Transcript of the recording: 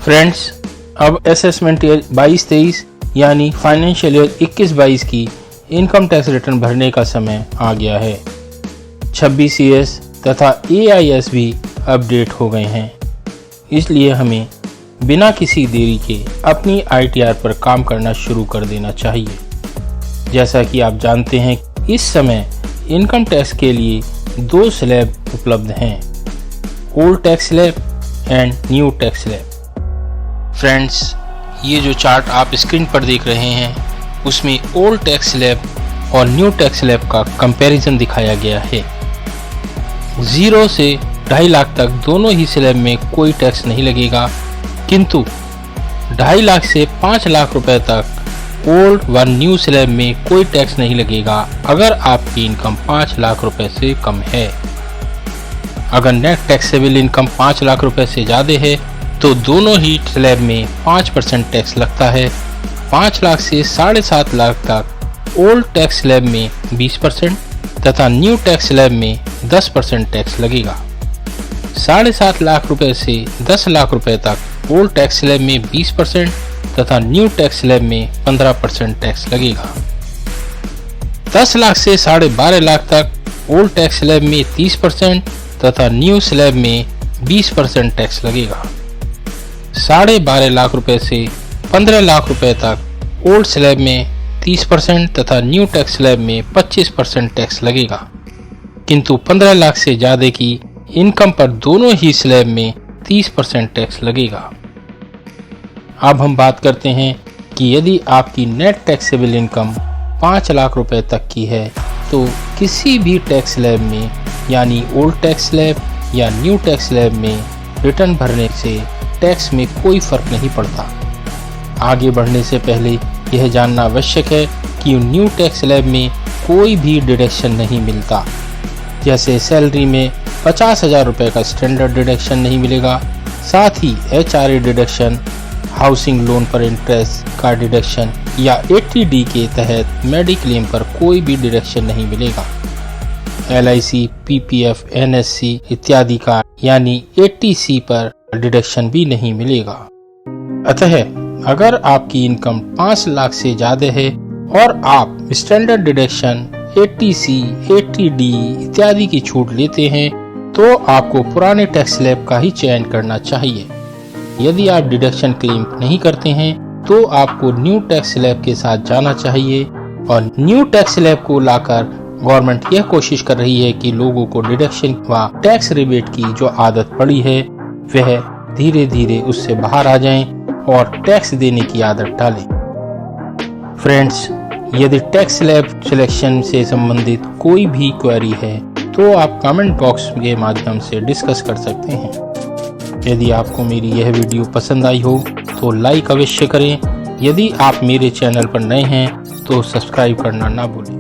Friends, अब assessment year 22-23 यानी financial year 21-22 की इनकम टैक्स रिटर्न भरने का समय आ गया है। 26 CS तथा AIS भी अपडेट हो गए हैं, इसलिए हमें बिना किसी देरी के अपनी ITR पर काम करना शुरू कर देना चाहिए। जैसा कि आप जानते हैं, इस समय इनकम टैक्स के लिए 2 स्लैब उपलब्ध हैं, old tax slab and new tax slab. Friends, ये जो चार्ट आप स्क्रीन पर देख रहे हैं उसमें ओल्ड टैक्स स्लैब और न्यू टैक्स स्लैब का कंपैरिजन दिखाया गया है। 0 से 2.5 लाख तक दोनों ही स्लैब में कोई टैक्स नहीं लगेगा, किंतु 2.5 लाख से 5 लाख रुपए तक ओल्ड व न्यू स्लैब में कोई टैक्स नहीं लगेगा अगर आपकी इनकम 5 लाख रुपए से कम है। अगर नेट टैक्सेबल इनकम 5 लाख रुपए से ज़्यादा है तो दोनों ही स्लैब में 5% टैक्स लगता है। 5 लाख से 7.5 लाख तक ओल्ड टैक्स स्लैब में 20% तथा न्यू टैक्स स्लैब में 10% टैक्स लगेगा। 7.5 लाख रुपए से 10 लाख रुपए तक ओल्ड टैक्स स्लैब में 20% तथा न्यू टैक्स स्लैब में 15% टैक्स लगेगा। 10 लाख से 12.5 लाख तक ओल्ड टैक्स स्लैब में 30% तथा न्यू स्लैब में 20% टैक्स लगेगा। 12.5 लाख रुपए से 15 लाख रुपए तक ओल्ड स्लैब में 30% तथा न्यू टैक्स स्लैब में 25% टैक्स लगेगा, किंतु 15 लाख से ज़्यादा की इनकम पर दोनों ही स्लैब में 30% टैक्स लगेगा। अब हम बात करते हैं कि यदि आपकी नेट टैक्सेबल इनकम 5 लाख रुपए तक की है तो किसी भी टैक्स स्लैब में यानी ओल्ड टैक्स स्लैब या न्यू टैक्स स्लैब में रिटर्न भरने से टैक्स में कोई फर्क नहीं पड़ता। आगे बढ़ने से पहले यह जानना आवश्यक है कि न्यू टैक्स स्लैब में कोई भी डिडक्शन नहीं मिलता। जैसे सैलरी में 50,000 रुपये का स्टैंडर्ड डिडक्शन नहीं मिलेगा, साथ ही HRA डिडक्शन, हाउसिंग लोन पर इंटरेस्ट का डिडक्शन या 80D के तहत मेडिक्लेम पर कोई भी डिडक्शन नहीं मिलेगा। LIC, PPF, NSC इत्यादि का यानी 80C पर डिडक्शन भी नहीं मिलेगा। अतः अगर आपकी इनकम 5 लाख से ज्यादा है और आप स्टैंडर्ड डिडक्शन 80C, 80D इत्यादि की छूट लेते हैं तो आपको पुराने टैक्स स्लैब का ही चयन करना चाहिए। यदि आप डिडक्शन क्लेम नहीं करते हैं तो आपको न्यू टैक्स स्लैब के साथ जाना चाहिए, और न्यू टैक्स स्लैब को लाकर गवर्नमेंट यह कोशिश कर रही है कि लोगों को डिडक्शन व टैक्स रिबेट की जो आदत पड़ी है वह धीरे धीरे उससे बाहर आ जाएं और टैक्स देने की आदत डालें। फ्रेंड्स, यदि टैक्स स्लैब सिलेक्शन से संबंधित कोई भी क्वेरी है तो आप कमेंट बॉक्स के माध्यम से डिस्कस कर सकते हैं। यदि आपको मेरी यह वीडियो पसंद आई हो तो लाइक अवश्य करें। यदि आप मेरे चैनल पर नए हैं तो सब्सक्राइब करना ना भूलें।